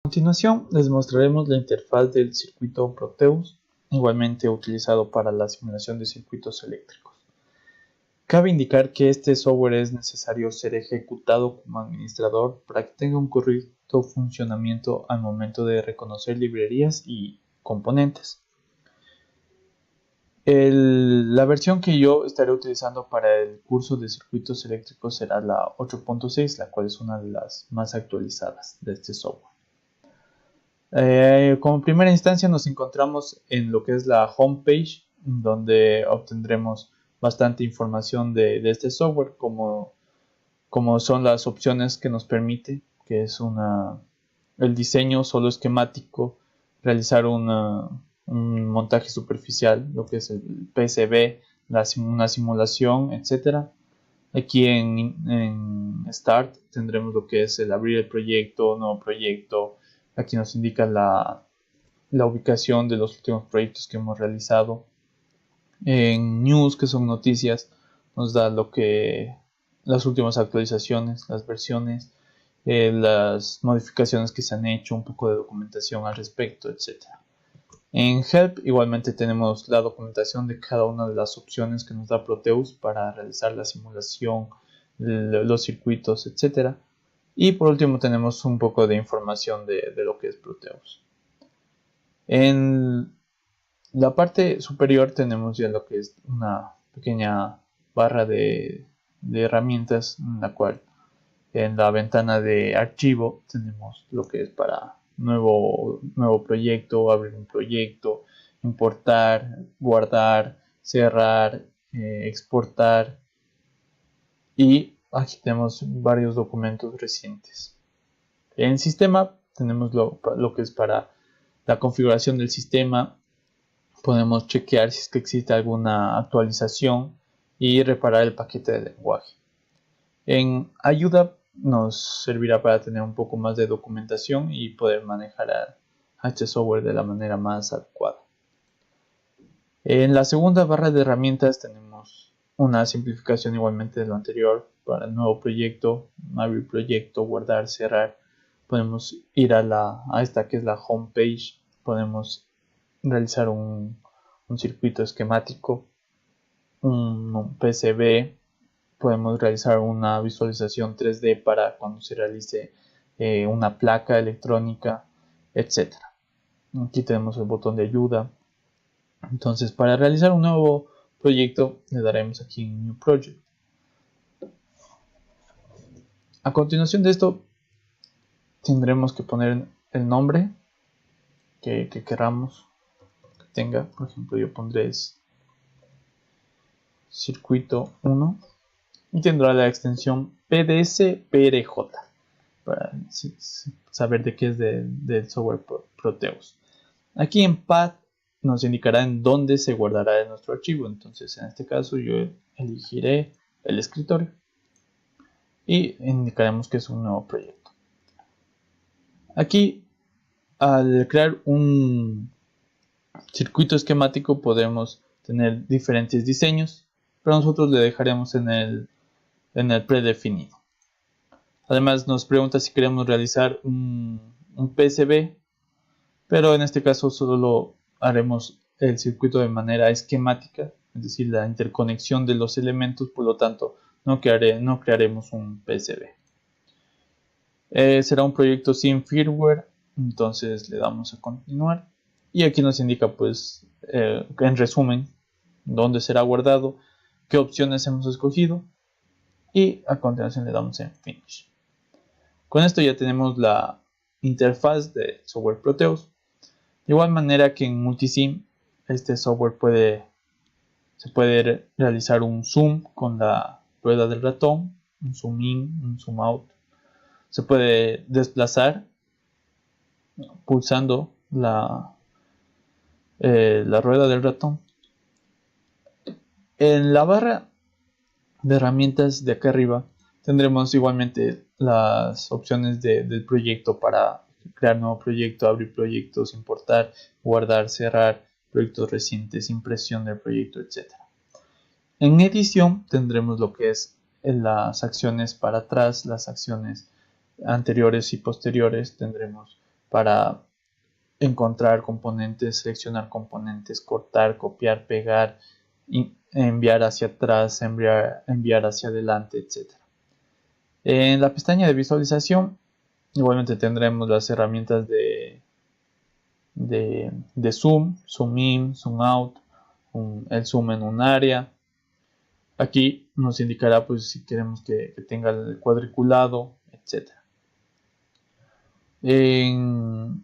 A continuación les mostraremos la interfaz del circuito Proteus, igualmente utilizado para la simulación de circuitos eléctricos. Cabe indicar que este software es necesario ser ejecutado como administrador para que tenga un correcto funcionamiento al momento de reconocer librerías y componentes. La versión que yo estaré utilizando para el curso de circuitos eléctricos será la 8.6, la cual es una de las más actualizadas de este software. Como primera instancia nos encontramos en lo que es la homepage, donde obtendremos bastante información de este software, como son las opciones que nos permite, que es el diseño solo esquemático, realizar un montaje superficial, lo que es el PCB, una simulación, etc. Aquí en Start tendremos lo que es el abrir el proyecto, nuevo proyecto. Aquí nos indica la ubicación de los últimos proyectos que hemos realizado. En News, que son noticias, nos da las últimas actualizaciones, las versiones, las modificaciones que se han hecho, un poco de documentación al respecto, etc. En Help igualmente tenemos la documentación de cada una de las opciones que nos da Proteus para realizar la simulación, los circuitos, etc. Y por último tenemos un poco de información de lo que es Proteus. En la parte superior tenemos ya lo que es una pequeña barra de herramientas, en la cual en la ventana de archivo tenemos lo que es para nuevo proyecto, abrir un proyecto, importar, guardar, cerrar, exportar, y aquí tenemos varios documentos recientes. En sistema tenemos lo que es para la configuración del sistema. Podemos chequear si es que existe alguna actualización y reparar el paquete de lenguaje. En ayuda nos servirá para tener un poco más de documentación y poder manejar a este software de la manera más adecuada. En la segunda barra de herramientas tenemos una simplificación igualmente de lo anterior. Para el nuevo proyecto, abrir proyecto, guardar, cerrar. Podemos ir a esta que es la home page. Podemos realizar un circuito esquemático, un PCB. Podemos realizar una visualización 3D para cuando se realice una placa electrónica, etc. Aquí tenemos el botón de ayuda. Entonces, para realizar un nuevo proyecto, le daremos aquí en New Project. A continuación de esto, tendremos que poner el nombre que queramos que tenga. Por ejemplo, yo pondré circuito 1 y tendrá la extensión PDS-PRJ para saber de qué es del software Proteus. Aquí en Path nos indicará en dónde se guardará nuestro archivo. Entonces, en este caso, yo elegiré el escritorio y indicaremos que es un nuevo proyecto. Aquí, al crear un circuito esquemático, podemos tener diferentes diseños, pero nosotros le dejaremos en el predefinido. Además, nos pregunta si queremos realizar un PCB, pero en este caso solo haremos el circuito de manera esquemática, es decir, la interconexión de los elementos. Por lo tanto, no crearemos un PCB. Será un proyecto sin firmware, entonces le damos a continuar y aquí nos indica, pues, en resumen, dónde será guardado, qué opciones hemos escogido, y a continuación le damos en Finish. Con esto ya tenemos la interfaz de software Proteus. De igual manera que en Multisim, este software se puede realizar un zoom con la rueda del ratón, un zoom in, un zoom out. Se puede desplazar pulsando la rueda del ratón. En la barra de herramientas de acá arriba tendremos igualmente las opciones del proyecto para crear nuevo proyecto, abrir proyectos, importar, guardar, cerrar, proyectos recientes, impresión del proyecto, etc. En edición tendremos lo que es las acciones para atrás, las acciones anteriores y posteriores. Tendremos para encontrar componentes, seleccionar componentes, cortar, copiar, pegar, enviar hacia atrás, enviar hacia adelante, etc. En la pestaña de visualización igualmente tendremos las herramientas de zoom, zoom in, zoom out, el zoom en un área. Aquí nos indicará pues si queremos que tenga el cuadriculado, etc. En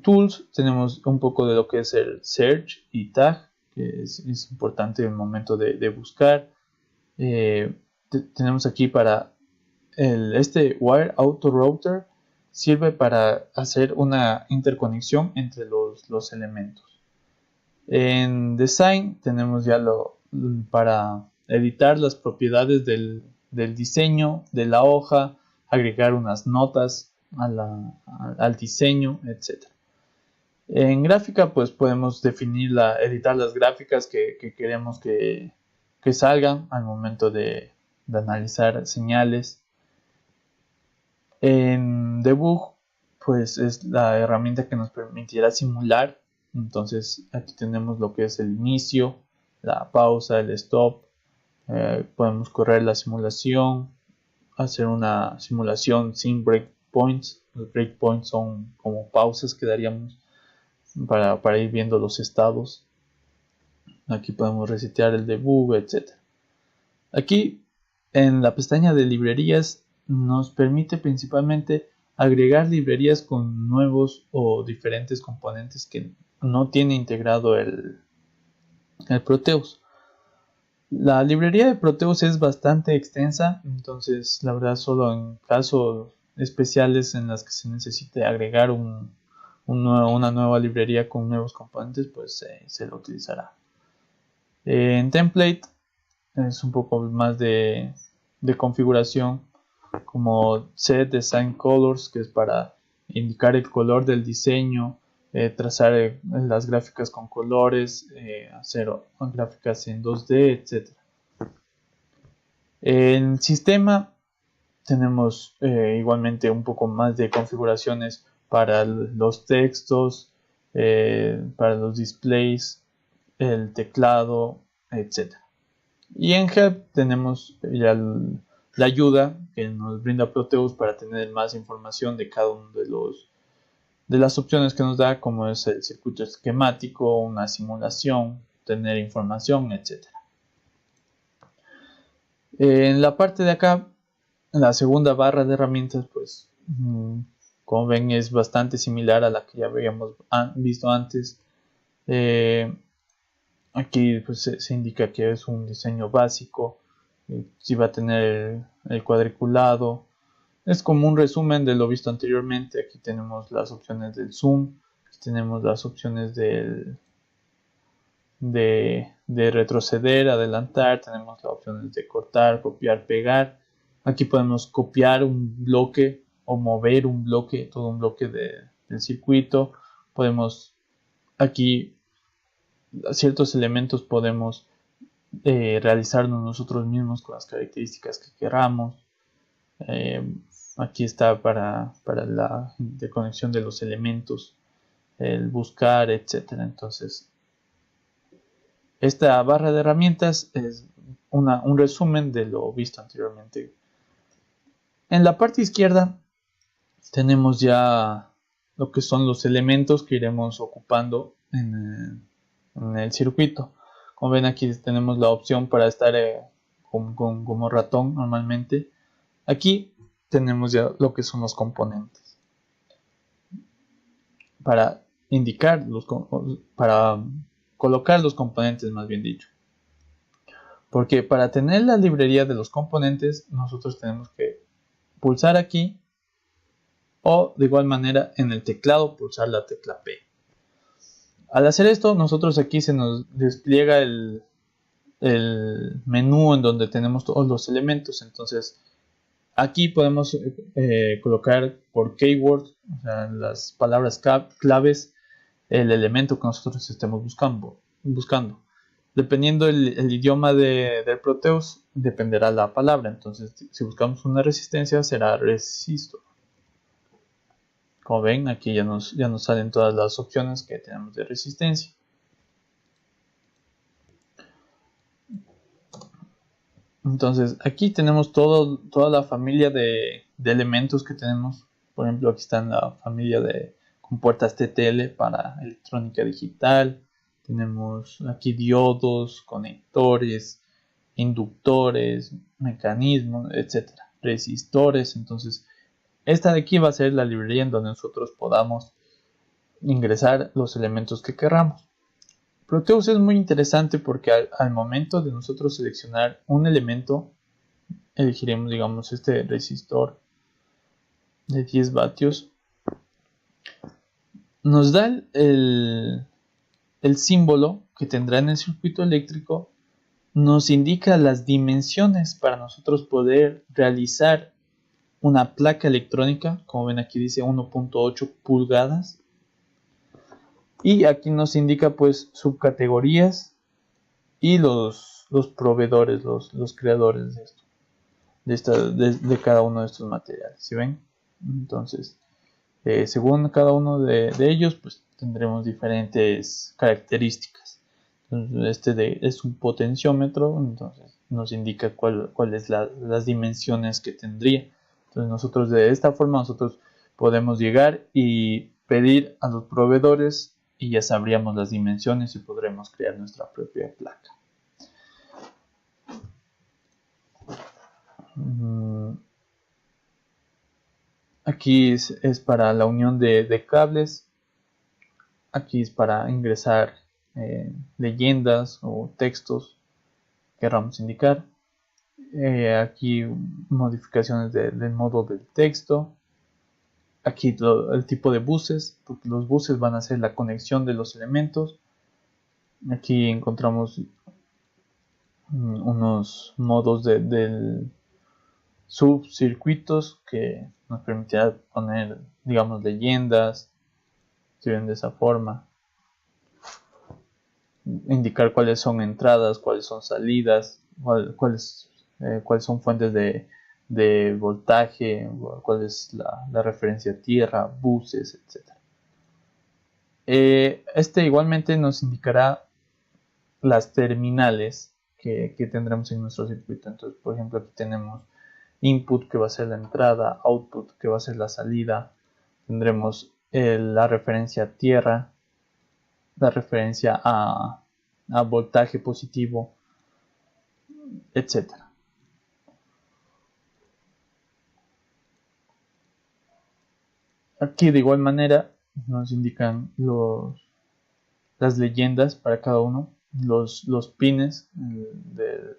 Tools tenemos un poco de lo que es el Search y Tag, que es importante en el momento de buscar. Tenemos aquí para este Wire Auto Router, sirve para hacer una interconexión entre los elementos. En Design tenemos ya para editar las propiedades del diseño de la hoja, agregar unas notas al diseño, etc. En gráfica pues podemos editar las gráficas que queremos que salgan al momento de analizar señales. En Debug pues es la herramienta que nos permitirá simular. Entonces aquí tenemos lo que es el inicio, la pausa, el stop. Podemos correr la simulación, hacer una simulación sin breakpoints. Los breakpoints son como pausas que daríamos para ir viendo los estados. Aquí podemos resetear el debug, etc. Aquí en la pestaña de librerías nos permite principalmente agregar librerías con nuevos o diferentes componentes que no tiene integrado el Proteus. La librería de Proteus es bastante extensa, entonces la verdad solo en casos especiales en las que se necesite agregar una nueva librería con nuevos componentes, pues se lo utilizará. En template es un poco más de configuración, como set design colors, que es para indicar el color del diseño, trazar las gráficas con colores, hacer gráficas en 2D, etc. En sistema tenemos igualmente un poco más de configuraciones para los textos, para los displays, el teclado, etc. Y en Help tenemos ya la ayuda que nos brinda Proteus para tener más información de cada uno de las opciones que nos da, como es el circuito esquemático, una simulación, tener información, etc. En la parte de acá, en la segunda barra de herramientas, pues como ven es bastante similar a la que ya habíamos visto antes. Aquí pues, se indica que es un diseño básico, si va a tener el cuadriculado. Es como un resumen de lo visto anteriormente. Aquí tenemos las opciones del zoom, aquí tenemos las opciones de retroceder, adelantar, tenemos las opciones de cortar, copiar, pegar. Aquí podemos copiar un bloque o mover un bloque, todo un bloque del circuito. Podemos aquí ciertos elementos podemos realizarnos nosotros mismos con las características que queramos. Aquí está para la conexión de los elementos, el buscar, etcétera. Entonces, esta barra de herramientas es un resumen de lo visto anteriormente. En la parte izquierda tenemos ya lo que son los elementos que iremos ocupando en el circuito. Como ven, aquí tenemos la opción para estar como ratón normalmente. Aquí tenemos ya lo que son los componentes. Para indicar para colocar los componentes, más bien dicho. Porque para tener la librería de los componentes, nosotros tenemos que pulsar aquí, o de igual manera en el teclado pulsar la tecla P. Al hacer esto, nosotros aquí se nos despliega el menú en donde tenemos todos los elementos. Entonces aquí podemos colocar por keyword, o sea, las palabras claves, el elemento que nosotros estemos buscando. Dependiendo el idioma del Proteus, dependerá la palabra. Entonces, si buscamos una resistencia, será resistor. Como ven, aquí ya nos salen todas las opciones que tenemos de resistencia. Entonces aquí tenemos toda la familia de elementos que tenemos. Por ejemplo, aquí está la familia de compuertas TTL para electrónica digital. Tenemos aquí diodos, conectores, inductores, mecanismos, etcétera, resistores. Entonces esta de aquí va a ser la librería en donde nosotros podamos ingresar los elementos que queramos. Proteus es muy interesante porque al momento de nosotros seleccionar un elemento, elegiremos, digamos, este resistor de 10 vatios. Nos da el símbolo que tendrá en el circuito eléctrico, nos indica las dimensiones para nosotros poder realizar una placa electrónica. Como ven, aquí dice 1.8 pulgadas. Y aquí nos indica pues subcategorías y los proveedores, los creadores de esto, de cada uno de estos materiales. ¿Sí ven? Entonces, según cada uno de ellos, pues tendremos diferentes características. Entonces, es un potenciómetro, entonces nos indica cuáles las dimensiones que tendría. Entonces nosotros de esta forma nosotros podemos llegar y pedir a los proveedores y ya sabríamos las dimensiones y podremos crear nuestra propia placa. Aquí es para la unión de cables. Aquí es para ingresar leyendas o textos que queramos indicar. Aquí modificaciones del modo del texto. Aquí el tipo de buses, porque los buses van a ser la conexión de los elementos. Aquí encontramos unos modos del subcircuitos que nos permitirá poner, digamos, leyendas, si ven de esa forma, indicar cuáles son entradas, cuáles son salidas, cuáles son fuentes de voltaje, cuál es la referencia a tierra, buses, etc. Igualmente nos indicará las terminales que tendremos en nuestro circuito. Entonces, por ejemplo, aquí tenemos input, que va a ser la entrada, output, que va a ser la salida. Tendremos la referencia a tierra, la referencia a voltaje positivo, etc. Aquí de igual manera nos indican las leyendas para cada uno, los pines de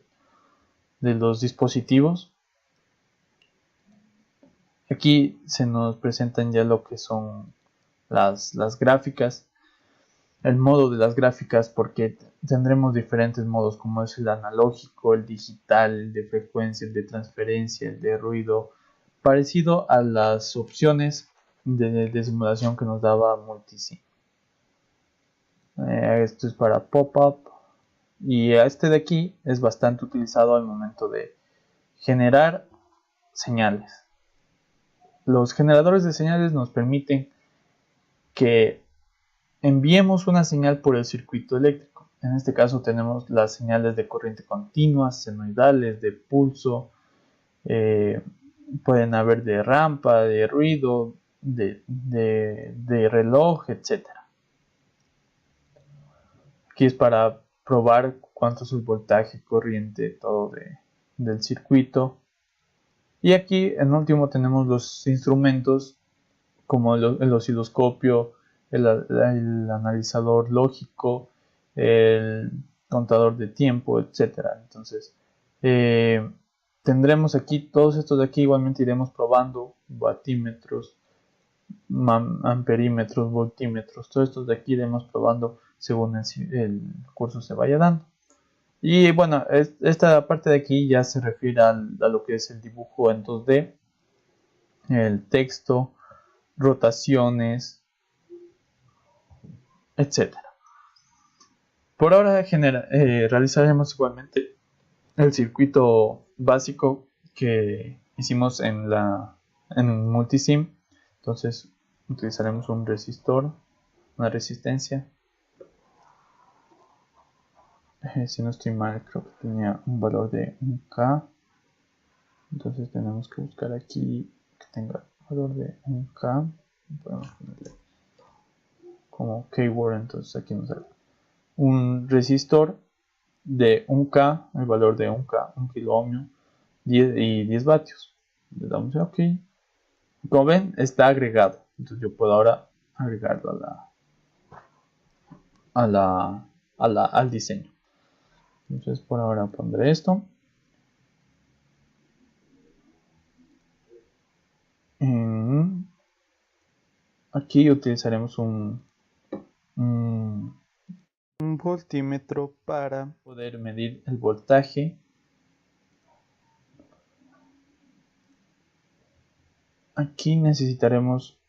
los dispositivos. Aquí se nos presentan ya lo que son las gráficas, el modo de las gráficas, porque tendremos diferentes modos, como es el analógico, el digital, el de frecuencia, el de transferencia, el de ruido, parecido a las opciones de simulación que nos daba Multisim. Esto es para pop-up, y este de aquí es bastante utilizado al momento de generar señales. Los generadores de señales nos permiten que enviemos una señal por el circuito eléctrico. En este caso tenemos las señales de corriente continua, senoidales, de pulso, pueden haber de rampa, de ruido, de reloj, etc. Aquí es para probar cuánto es el voltaje, corriente, todo del circuito. Y aquí en último tenemos los instrumentos como el osciloscopio, el analizador lógico, el contador de tiempo, etc. Entonces tendremos aquí todos estos de aquí. Igualmente iremos probando watímetros, amperímetros, voltímetros, todos estos de aquí iremos probando según el curso se vaya dando. Y bueno, esta parte de aquí ya se refiere a lo que es el dibujo en 2D, el texto, rotaciones, etc. Por ahora realizaremos igualmente el circuito básico que hicimos en Multisim. Entonces utilizaremos un resistor, una resistencia. Si no estoy mal, creo que tenía un valor de 1K. Entonces tenemos que buscar aquí que tenga valor de 1K. Podemos ponerle como keyword, entonces aquí nos sale un resistor de 1K, el valor de 1K, 1 kilo ohmio, 10 vatios. Le damos a OK. Como ven, está agregado. Entonces yo puedo ahora agregarlo al diseño. Entonces por ahora pondré esto. Aquí utilizaremos un voltímetro para poder medir el voltaje. Aquí necesitaremos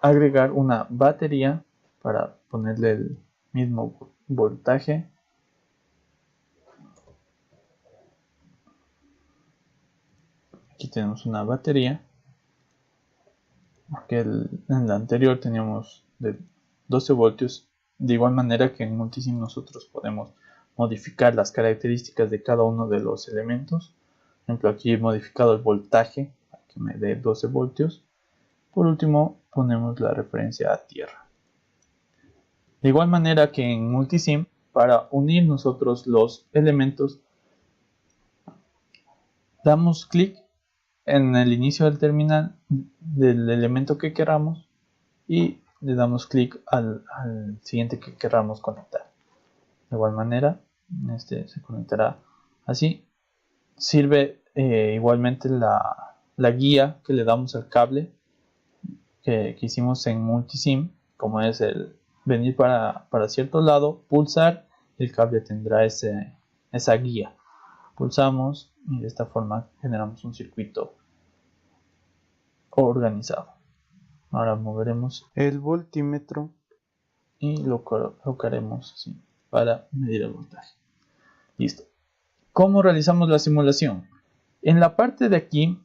agregar una batería para ponerle el mismo voltaje. Aquí tenemos una batería, porque en la anterior teníamos de 12 voltios. De igual manera que en Multisim nosotros podemos modificar las características de cada uno de los elementos. Por ejemplo, aquí he modificado el voltaje para que me dé 12 voltios. Por último, ponemos la referencia a tierra. De igual manera que en Multisim, para unir nosotros los elementos, damos clic en el inicio del terminal del elemento que queramos y le damos clic al siguiente que queramos conectar. De igual manera, este se conectará así. Sirve igualmente la guía que le damos al cable que hicimos en Multisim, como es el venir para cierto lado, pulsar, el cable tendrá esa guía. Pulsamos y de esta forma generamos un circuito organizado. Ahora moveremos el voltímetro y lo colocaremos así para medir el voltaje. Listo. ¿Cómo realizamos la simulación? En la parte de aquí,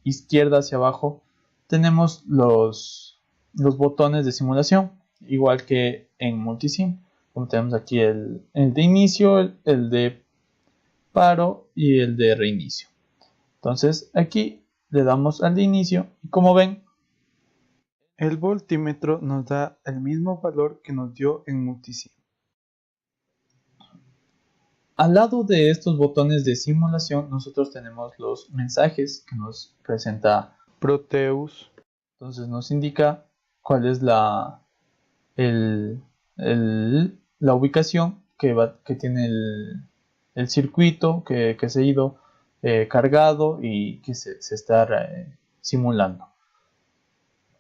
izquierda hacia abajo, tenemos los botones de simulación, igual que en Multisim. Como tenemos aquí el de inicio, el de paro y el de reinicio. Entonces aquí le damos al de inicio y como ven, el voltímetro nos da el mismo valor que nos dio en Multisim. Al lado de estos botones de simulación, nosotros tenemos los mensajes que nos presenta Proteus. Entonces nos indica cuál es la ubicación que tiene el circuito que se ha ido cargado y que se está simulando.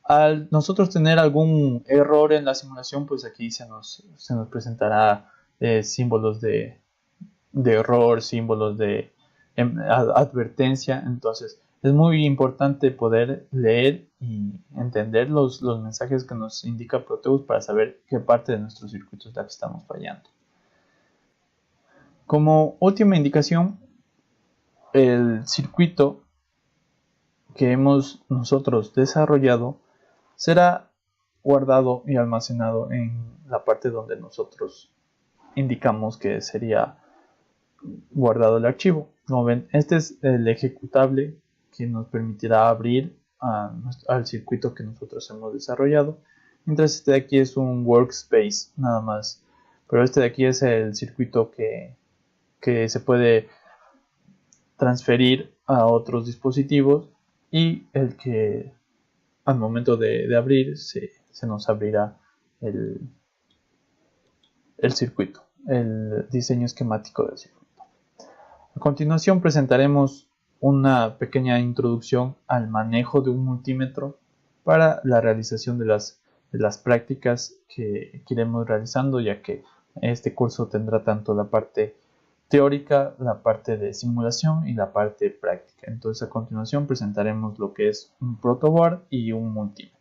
Al nosotros tener algún error en la simulación, pues aquí se nos presentará símbolos de error, símbolos de advertencia. Entonces es muy importante poder leer y entender los mensajes que nos indica Proteus para saber qué parte de nuestro circuito es la que estamos fallando. Como última indicación, el circuito que hemos nosotros desarrollado será guardado y almacenado en la parte donde nosotros indicamos que sería guardado el archivo. Como ven, este es el ejecutable que nos permitirá abrir al circuito que nosotros hemos desarrollado, mientras este de aquí es un workspace nada más, pero este de aquí es el circuito que se puede transferir a otros dispositivos y el que al momento de abrir se nos abrirá el circuito, el diseño esquemático del circuito. A continuación presentaremos una pequeña introducción al manejo de un multímetro para la realización de las prácticas que iremos realizando, ya que este curso tendrá tanto la parte teórica, la parte de simulación y la parte práctica. Entonces a continuación presentaremos lo que es un protoboard y un multímetro.